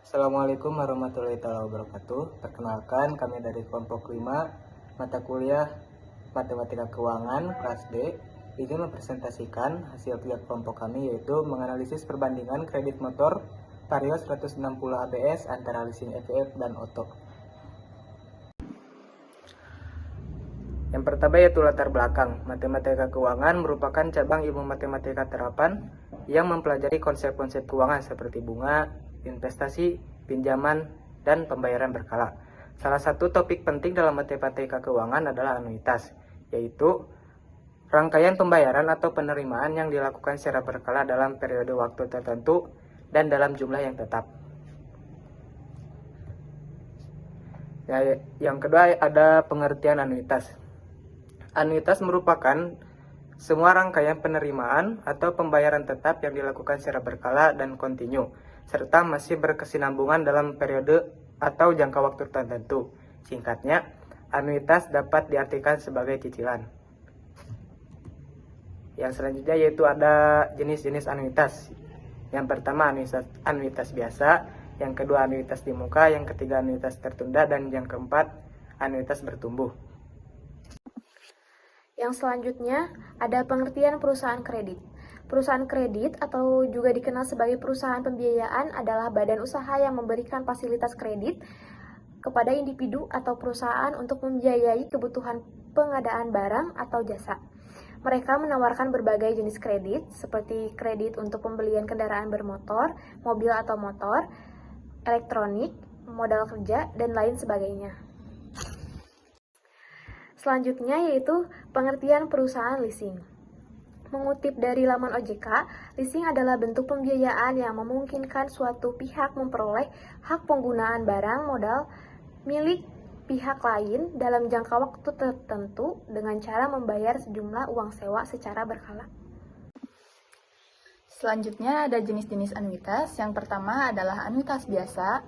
Assalamualaikum warahmatullahi wabarakatuh. Perkenalkan, kami dari kelompok 5 mata kuliah Matematika Keuangan kelas D. Izin mempresentasikan hasil kerja kelompok kami, yaitu menganalisis perbandingan kredit motor Vario 160 ABS antara leasing FF dan Auto. Yang pertama yaitu latar belakang. Matematika Keuangan merupakan cabang ilmu matematika terapan yang mempelajari konsep-konsep keuangan seperti bunga, investasi, pinjaman, dan pembayaran berkala. Salah satu topik penting dalam matematika keuangan adalah anuitas, yaitu rangkaian pembayaran atau penerimaan yang dilakukan secara berkala dalam periode waktu tertentu dan dalam jumlah yang tetap. Yang kedua ada pengertian anuitas. Anuitas merupakan semua rangkaian penerimaan atau pembayaran tetap yang dilakukan secara berkala dan kontinu, serta masih berkesinambungan dalam periode atau jangka waktu tertentu. Singkatnya, anuitas dapat diartikan sebagai cicilan. Yang selanjutnya yaitu ada jenis-jenis anuitas. Yang pertama anuitas biasa, yang kedua anuitas di muka, yang ketiga anuitas tertunda, dan yang keempat anuitas bertumbuh. Yang selanjutnya ada pengertian perusahaan kredit. Perusahaan kredit atau juga dikenal sebagai perusahaan pembiayaan adalah badan usaha yang memberikan fasilitas kredit kepada individu atau perusahaan untuk membiayai kebutuhan pengadaan barang atau jasa. Mereka menawarkan berbagai jenis kredit seperti kredit untuk pembelian kendaraan bermotor, mobil atau motor, elektronik, modal kerja, dan lain sebagainya. Selanjutnya yaitu pengertian perusahaan leasing. Mengutip dari laman OJK, leasing adalah bentuk pembiayaan yang memungkinkan suatu pihak memperoleh hak penggunaan barang modal milik pihak lain dalam jangka waktu tertentu dengan cara membayar sejumlah uang sewa secara berkala. Selanjutnya ada jenis-jenis anuitas. Yang pertama adalah anuitas biasa.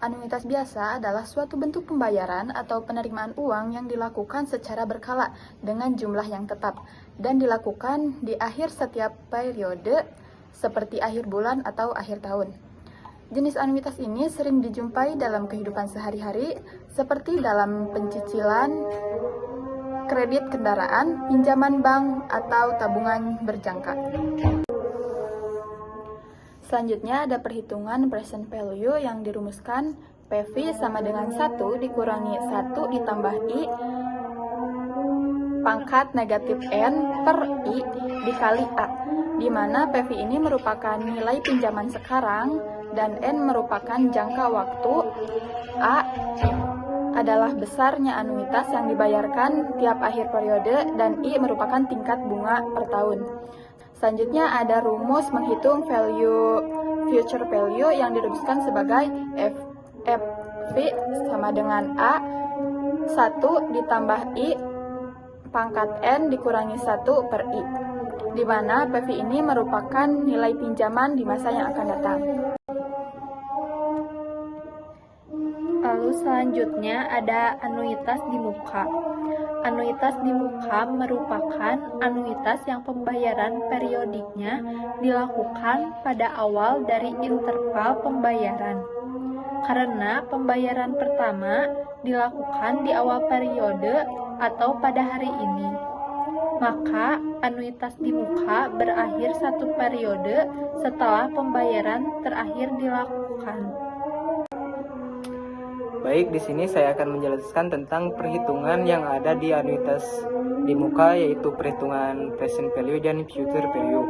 Anuitas biasa adalah suatu bentuk pembayaran atau penerimaan uang yang dilakukan secara berkala dengan jumlah yang tetap dan dilakukan di akhir setiap periode seperti akhir bulan atau akhir tahun. Jenis anuitas ini sering dijumpai dalam kehidupan sehari-hari seperti dalam pencicilan, kredit kendaraan, pinjaman bank, atau tabungan berjangka. Selanjutnya ada perhitungan present value yang dirumuskan PV sama dengan 1 dikurangi 1 ditambah I pangkat negatif N per I dikali A, di mana PV ini merupakan nilai pinjaman sekarang dan N merupakan jangka waktu, A adalah besarnya anuitas yang dibayarkan tiap akhir periode, dan I merupakan tingkat bunga per tahun. Selanjutnya ada rumus menghitung future value yang dirumuskan sebagai FV sama dengan A 1 ditambah I pangkat N dikurangi 1 per I, di mana PV ini merupakan nilai pinjaman di masa yang akan datang. Lalu selanjutnya ada anuitas di muka. Anuitas di muka merupakan anuitas yang pembayaran periodiknya dilakukan pada awal dari interval pembayaran. Karena pembayaran pertama dilakukan di awal periode atau pada hari ini, maka anuitas di muka berakhir satu periode setelah pembayaran terakhir dilakukan. Baik, di sini saya akan menjelaskan tentang perhitungan yang ada di anuitas di muka, yaitu perhitungan present value dan future value.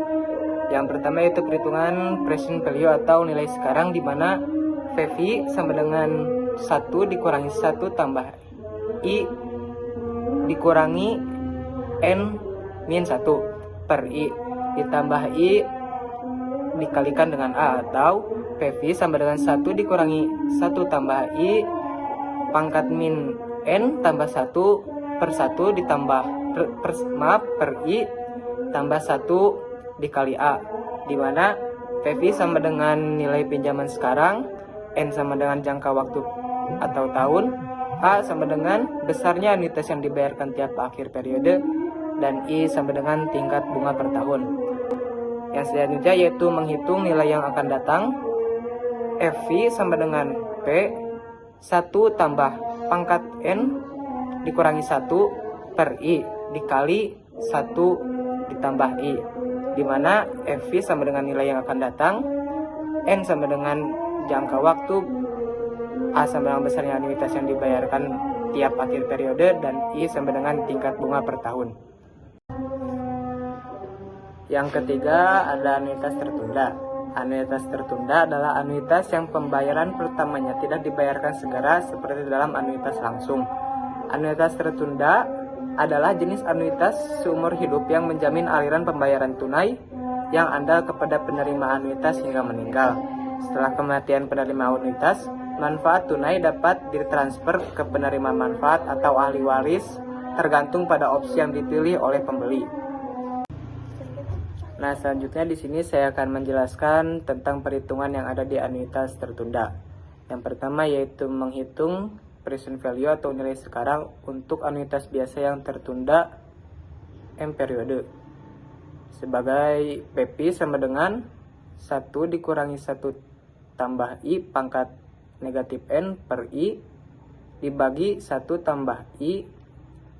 Yang pertama yaitu perhitungan present value atau nilai sekarang, di mana PV sama dengan 1 dikurangi 1 tambah I dikurangi N min 1 per I ditambah I dikalikan dengan A, atau PV sama dengan 1 dikurangi 1 tambah I pangkat min N tambah 1 per 1 ditambah per I tambah 1 dikali A, di mana PV sama dengan nilai pinjaman sekarang, N sama dengan jangka waktu atau tahun, A sama dengan besarnya anuitas yang dibayarkan tiap akhir periode, dan I sama dengan tingkat bunga per tahun. Yang selanjutnya yaitu menghitung nilai yang akan datang. FV sama dengan P 1 tambah pangkat N dikurangi 1 per I dikali 1 ditambah I, dimana FV sama dengan nilai yang akan datang, N sama dengan jangka waktu, A sama dengan besarnya anuitas yang dibayarkan tiap akhir periode, dan I sama dengan tingkat bunga per tahun. Yang ketiga ada anuitas tertunda. Anuitas tertunda adalah anuitas yang pembayaran pertamanya tidak dibayarkan segera seperti dalam anuitas langsung. Anuitas tertunda adalah jenis anuitas seumur hidup yang menjamin aliran pembayaran tunai yang andal kepada penerima anuitas hingga meninggal. Setelah kematian penerima anuitas, manfaat tunai dapat ditransfer ke penerima manfaat atau ahli waris tergantung pada opsi yang dipilih oleh pembeli. Nah, selanjutnya di sini saya akan menjelaskan tentang perhitungan yang ada di anuitas tertunda. Yang pertama yaitu menghitung present value atau nilai sekarang untuk anuitas biasa yang tertunda M periode. Sebagai PP sama dengan 1 dikurangi 1 tambah I pangkat negatif N per I dibagi 1 tambah I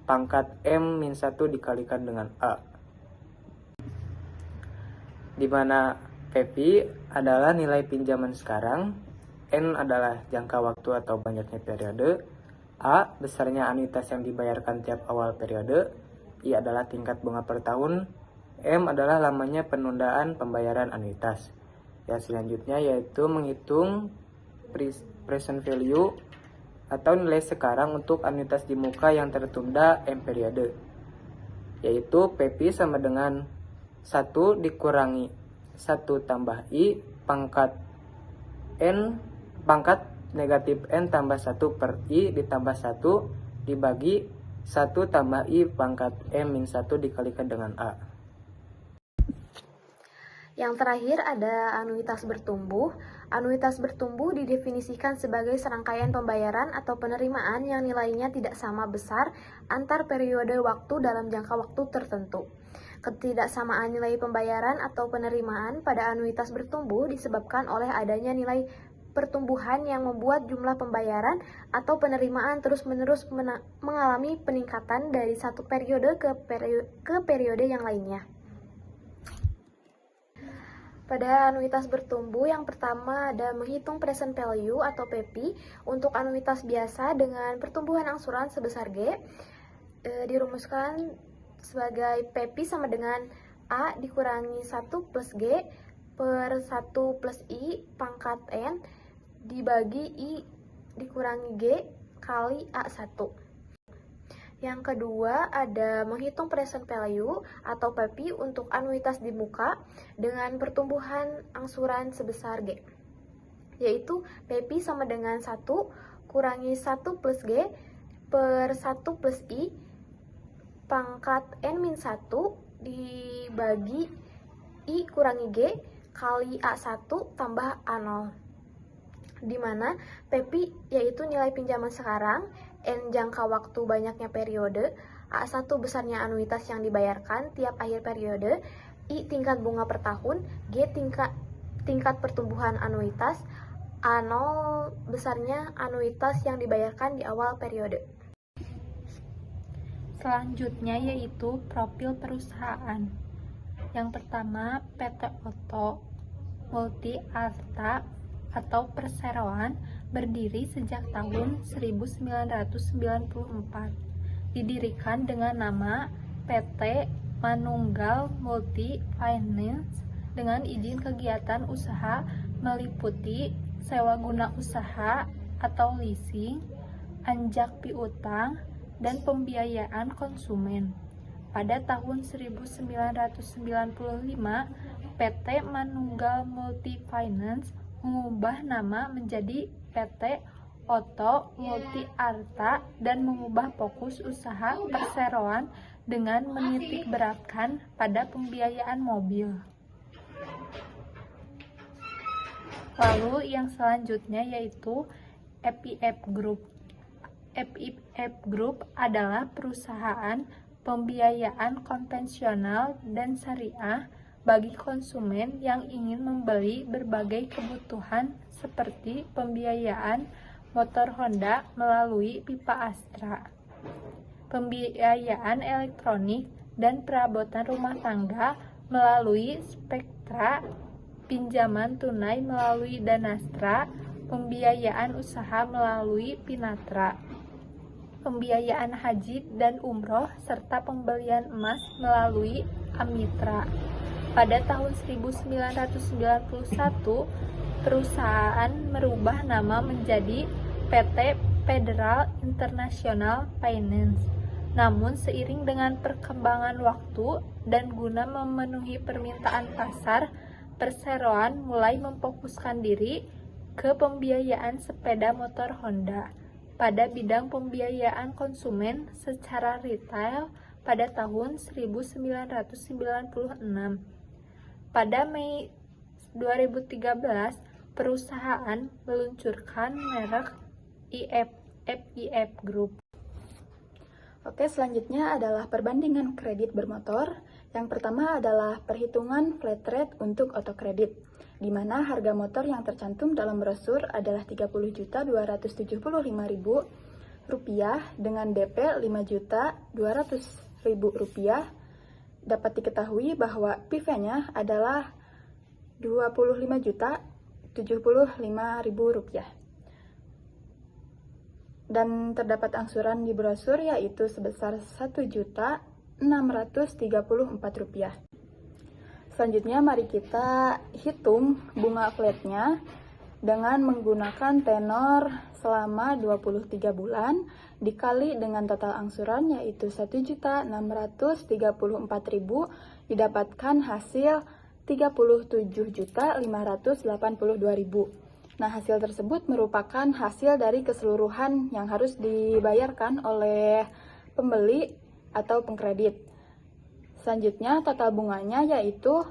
pangkat M min 1 dikalikan dengan A. Di mana PP adalah nilai pinjaman sekarang, N adalah jangka waktu atau banyaknya periode, A besarnya anuitas yang dibayarkan tiap awal periode, I adalah tingkat bunga per tahun, M adalah lamanya penundaan pembayaran anuitas. Yang selanjutnya yaitu menghitung present value atau nilai sekarang untuk anuitas di muka yang tertunda M periode, yaitu PP sama dengan 1 dikurangi 1 tambah I pangkat N pangkat negatif N tambah 1 per I ditambah 1 dibagi 1 tambah I pangkat M min 1 dikalikan dengan A. Yang terakhir ada anuitas bertumbuh. Anuitas bertumbuh didefinisikan sebagai serangkaian pembayaran atau penerimaan yang nilainya tidak sama besar antar periode waktu dalam jangka waktu tertentu. Ketidaksamaan nilai pembayaran atau penerimaan pada anuitas bertumbuh disebabkan oleh adanya nilai pertumbuhan yang membuat jumlah pembayaran atau penerimaan terus-menerus mengalami peningkatan dari satu periode ke periode yang lainnya. Pada anuitas bertumbuh, yang pertama ada menghitung present value atau PP untuk anuitas biasa dengan pertumbuhan angsuran sebesar G. Dirumuskan sebagai PP sama dengan A dikurangi 1 plus G per 1 plus I pangkat N dibagi I dikurangi G kali A1. Yang kedua ada menghitung present value atau PP untuk anuitas di muka dengan pertumbuhan angsuran sebesar G, yaitu PP sama dengan 1 kurangi 1 plus G per 1 plus I pangkat N-1 dibagi I kurangi G kali A1 tambah A0, di mana PP yaitu nilai pinjaman sekarang, N jangka waktu banyaknya periode, A1 besarnya anuitas yang dibayarkan tiap akhir periode, I tingkat bunga per tahun, G tingkat pertumbuhan anuitas, A0 besarnya anuitas yang dibayarkan di awal periode. Selanjutnya yaitu profil perusahaan. Yang pertama, PT Oto Multi Arta atau Perseroan berdiri sejak tahun 1994. Didirikan dengan nama PT Manunggal Multi Finance dengan izin kegiatan usaha meliputi sewa guna usaha atau leasing, anjak piutang, dan pembiayaan konsumen. Pada tahun 1995, PT Manunggal Multi Finance mengubah nama menjadi PT Oto Multi Arta dan mengubah fokus usaha perseroan dengan menitikberatkan pada pembiayaan mobil. Lalu yang selanjutnya yaitu FIF Group. FIF Group adalah perusahaan pembiayaan konvensional dan syariah bagi konsumen yang ingin membeli berbagai kebutuhan seperti pembiayaan motor Honda melalui pipa Astra, pembiayaan elektronik dan perabotan rumah tangga melalui Spektra, pinjaman tunai melalui Danastra, pembiayaan usaha melalui Pinatra, pembiayaan haji dan umroh, serta pembelian emas melalui Amitra. Pada tahun 1991, perusahaan merubah nama menjadi PT Federal International Finance. Namun seiring dengan perkembangan waktu dan guna memenuhi permintaan pasar, perseroan mulai memfokuskan diri ke pembiayaan sepeda motor Honda pada bidang pembiayaan konsumen secara retail pada tahun 1996. Pada Mei 2013, perusahaan meluncurkan merek FIF Group. Oke, selanjutnya adalah perbandingan kredit bermotor. Yang pertama adalah perhitungan flat rate untuk otokredit, di mana harga motor yang tercantum dalam brosur adalah Rp30.275.000 dengan DP Rp5.200.000. Dapat diketahui bahwa PIF-nya adalah Rp25.075.000. Dan terdapat angsuran di brosur yaitu sebesar Rp1.634.000. Selanjutnya mari kita hitung bunga flatnya dengan menggunakan tenor selama 23 bulan dikali dengan total angsuran yaitu Rp1.634.000, didapatkan hasil Rp37.582.000. Nah, hasil tersebut merupakan hasil dari keseluruhan yang harus dibayarkan oleh pembeli atau pengkredit. Selanjutnya, total bunganya yaitu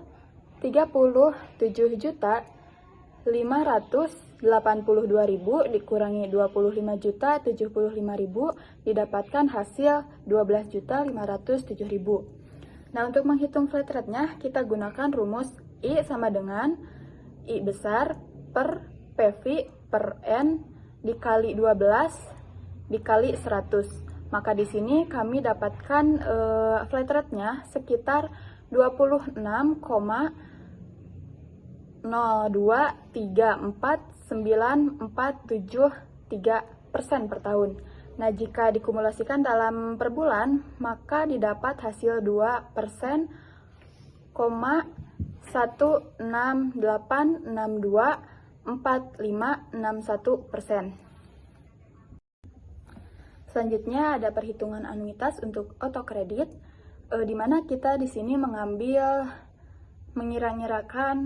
Rp37.582.000 dikurangi Rp25.075.000, didapatkan hasil Rp12.507.000. Nah, untuk menghitung flat rate-nya, kita gunakan rumus I sama dengan I besar per PV per N dikali 12 dikali 100. Maka di sini kami dapatkan flat rate-nya sekitar 26,0234947% per tahun. Nah, jika dikumulasikan dalam per bulan, maka didapat hasil 2%,16862 4561%. Selanjutnya ada perhitungan anuitas untuk otokredit, di mana kita di sini mengira-ngirakan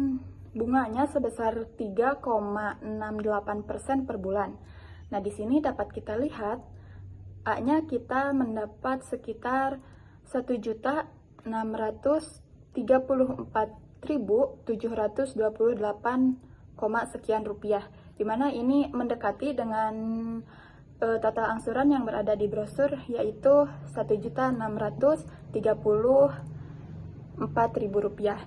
bunganya sebesar 3,68% per bulan. Nah, di sini dapat kita lihat A-nya kita mendapat sekitar 1.634.728 sekian rupiah, dimana ini mendekati dengan total angsuran yang berada di brosur yaitu Rp1.634.000.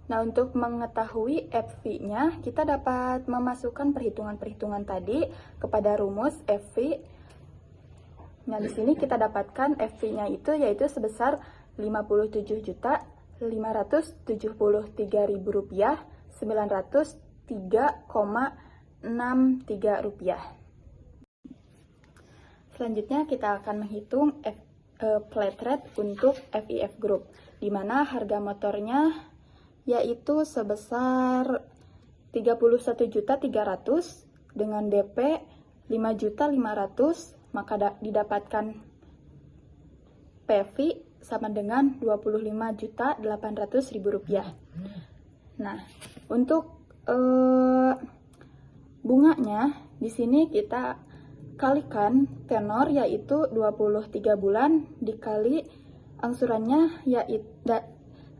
Nah, untuk mengetahui FV-nya, kita dapat memasukkan perhitungan-perhitungan tadi kepada rumus FV. Nah, di sini kita dapatkan FV-nya itu yaitu sebesar Rp57.573.903,63 Selanjutnya kita akan menghitung flat rate untuk FIF Group, di mana harga motornya yaitu sebesar Rp31.300.000 dengan DP Rp5.500.000, maka didapatkan PV sama dengan Rp25.800.000. Nah, untuk bunganya di sini kita kalikan tenor yaitu 23 bulan dikali angsurannya yaitu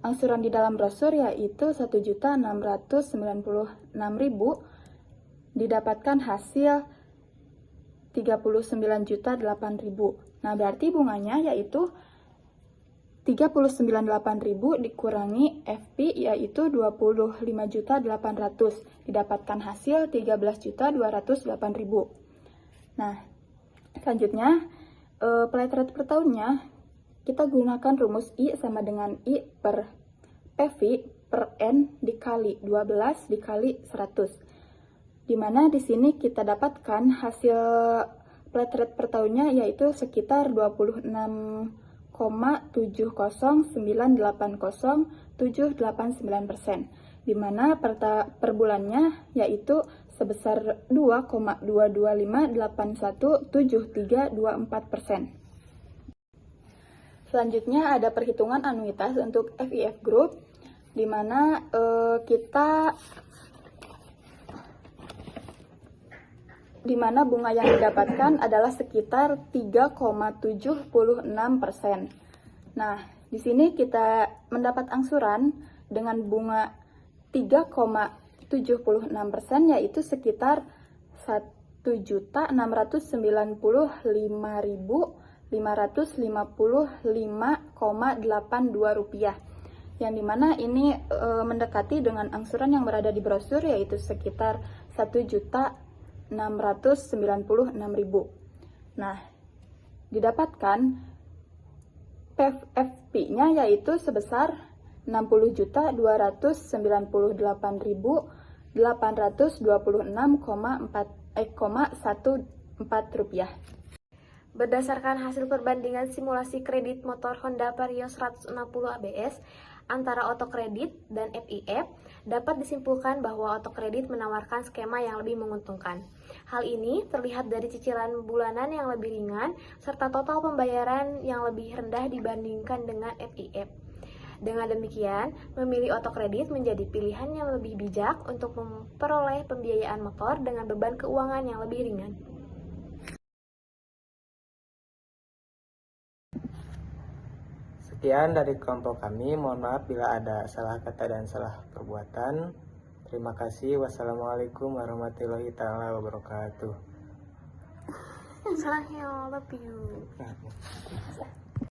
angsuran di dalam brosur yaitu Rp1.696.000, didapatkan hasil Rp39.008.000. Nah, berarti bunganya yaitu 39.800 dikurangi FP yaitu 25.800, didapatkan hasil 13.208.000. Nah, selanjutnya plate rate per tahunnya kita gunakan rumus I sama dengan I per PV per N dikali 12 dikali 100. Dimana di sini kita dapatkan hasil plate rate per tahunnya yaitu sekitar 26,70980,789%, dimana per bulannya yaitu sebesar 2,225817324%. Selanjutnya ada perhitungan anuitas untuk FIF Group, dimana bunga yang didapatkan adalah sekitar 3,76%. Nah, di sini kita mendapat angsuran dengan bunga 3,76% yaitu sekitar 1.695.555,82 rupiah. Yang dimana ini mendekati dengan angsuran yang berada di brosur yaitu sekitar 1.696.000. Nah, didapatkan FP-nya yaitu sebesar 60.298.826,14 rupiah. Berdasarkan hasil perbandingan simulasi kredit motor Honda Vario 160 ABS antara otokredit dan FIF, dapat disimpulkan bahwa otokredit menawarkan skema yang lebih menguntungkan. Hal ini terlihat dari cicilan bulanan yang lebih ringan, serta total pembayaran yang lebih rendah dibandingkan dengan FIF. Dengan demikian, memilih otokredit menjadi pilihan yang lebih bijak untuk memperoleh pembiayaan motor dengan beban keuangan yang lebih ringan. Sekian dari kelompok kami, mohon maaf bila ada salah kata dan salah perbuatan. Terima kasih. Wassalamualaikum warahmatullahi wabarakatuh. Salah, love you.